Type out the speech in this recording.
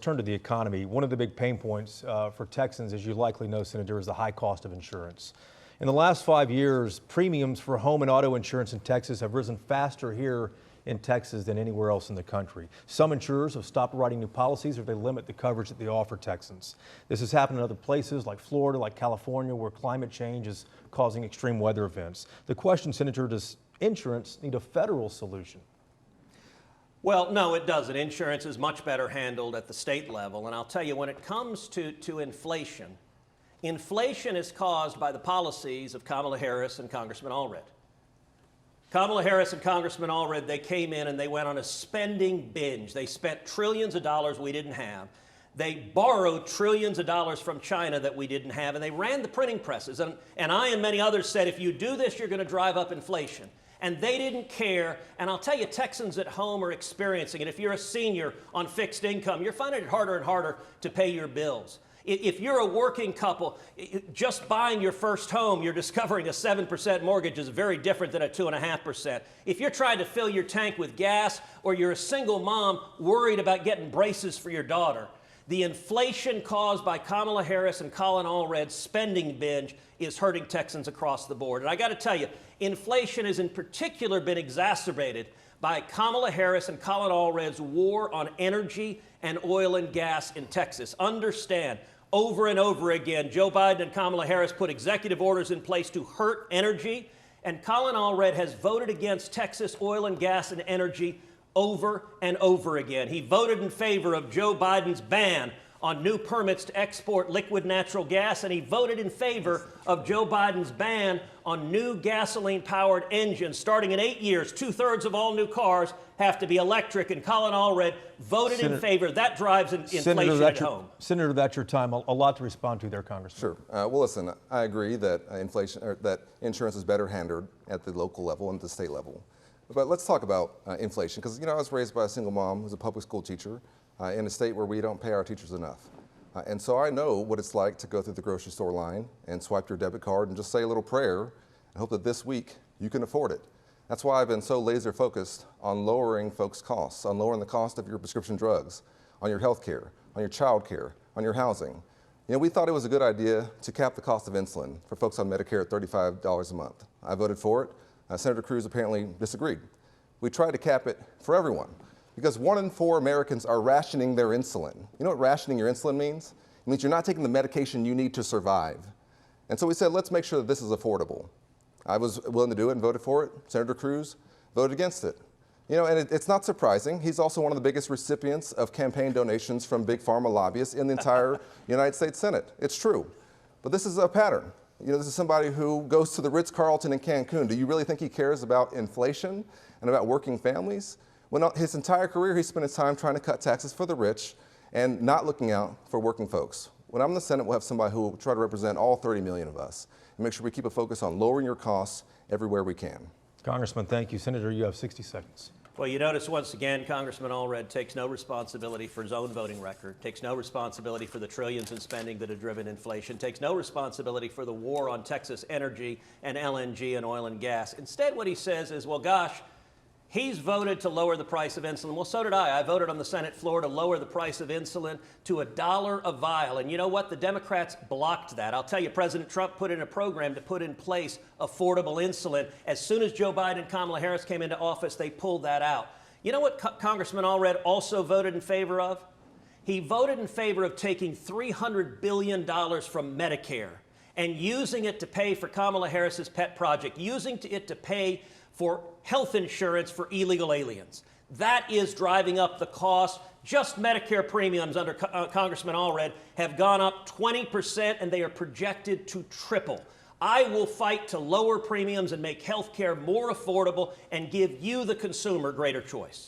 turn to the economy. One of the big pain points for Texans, as you likely know, Senator, is the high cost of insurance. In the last 5 years, premiums for home and auto insurance in Texas have risen faster here in Texas than anywhere else in the country. Some insurers have stopped writing new policies or they limit the coverage that they offer Texans. This has happened in other places like Florida, like California, where climate change is causing extreme weather events. The question, Senator, does insurance need a federal solution? Well, no, it doesn't. Insurance is much better handled at the state level. And I'll tell you, when it comes to inflation, inflation is caused by the policies of Kamala Harris and Congressman Allred. Kamala Harris and Congressman Allred, they came in and they went on a spending binge. They spent trillions of dollars we didn't have. They borrowed trillions of dollars from China that we didn't have, and they ran the printing presses. And I and many others said, if you do this, you're going to drive up inflation. And they didn't care. And I'll tell you, Texans at home are experiencing it. If you're a senior on fixed income, you're finding it harder and harder to pay your bills. If you're a working couple, just buying your first home, you're discovering a 7% mortgage is very different than a 2.5%. If you're trying to fill your tank with gas, or you're a single mom worried about getting braces for your daughter, the inflation caused by Kamala Harris and Colin Allred's spending binge is hurting Texans across the board. And I got to tell you, inflation has in particular been exacerbated by Kamala Harris and Colin Allred's war on energy and oil and gas in Texas. Understand, over and over again, Joe Biden and Kamala Harris put executive orders in place to hurt energy, and Colin Allred has voted against Texas oil and gas and energy over and over again. He voted in favor of Joe Biden's ban on new permits to export liquid natural gas, and he voted in favor of Joe Biden's ban on new gasoline-powered engines. Starting in 8 years, 2/3 of all new cars have to be electric, and Colin Allred voted in favor. That drives inflation at home. Senator, that's your time. A lot to respond to there, Congressman. Sure. Well, listen, I agree that that insurance is better handled at the local level and the state level. But let's talk about inflation, because I was raised by a single mom who's a public school teacher in a state where we don't pay our teachers enough. And so I know what it's like to go through the grocery store line and swipe your debit card and just say a little prayer and hope that this week you can afford it. That's why I've been so laser focused on lowering folks' costs, on lowering the cost of your prescription drugs, on your health care, on your child care, on your housing. We thought it was a good idea to cap the cost of insulin for folks on Medicare at $35 a month. I voted for it. Senator Cruz apparently disagreed. We tried to cap it for everyone because 1 in 4 Americans are rationing their insulin. You know what rationing your insulin means? It means you're not taking the medication you need to survive. And so we said, let's make sure that this is affordable. I was willing to do it and voted for it. Senator Cruz voted against it. And it's not surprising. He's also one of the biggest recipients of campaign donations from big pharma lobbyists in the entire United States Senate. It's true. But this is a pattern. This is somebody who goes to the Ritz-Carlton in Cancun. Do you really think he cares about inflation and about working families? When his entire career, he spent his time trying to cut taxes for the rich and not looking out for working folks. When I'm in the Senate, we'll have somebody who will try to represent all 30 million of us and make sure we keep a focus on lowering your costs everywhere we can. Congressman, thank you. Senator, you have 60 seconds. Well, you notice once again, Congressman Allred takes no responsibility for his own voting record, takes no responsibility for the trillions in spending that have driven inflation, takes no responsibility for the war on Texas energy and LNG and oil and gas. Instead, what he says is, well, gosh, he's voted to lower the price of insulin. Well, so did I. I voted on the Senate floor to lower the price of insulin to $1 a vial. And you know what? The Democrats blocked that. I'll tell you, President Trump put in a program to put in place affordable insulin. As soon as Joe Biden and Kamala Harris came into office, they pulled that out. You know what Congressman Allred also voted in favor of? He voted in favor of taking $300 billion from Medicare and using it to pay for Kamala Harris's pet project, using it to pay for health insurance for illegal aliens. That is driving up the cost. Just Medicare premiums under Congressman Allred have gone up 20%, and they are projected to triple. I will fight to lower premiums and make health care more affordable and give you, the consumer, greater choice.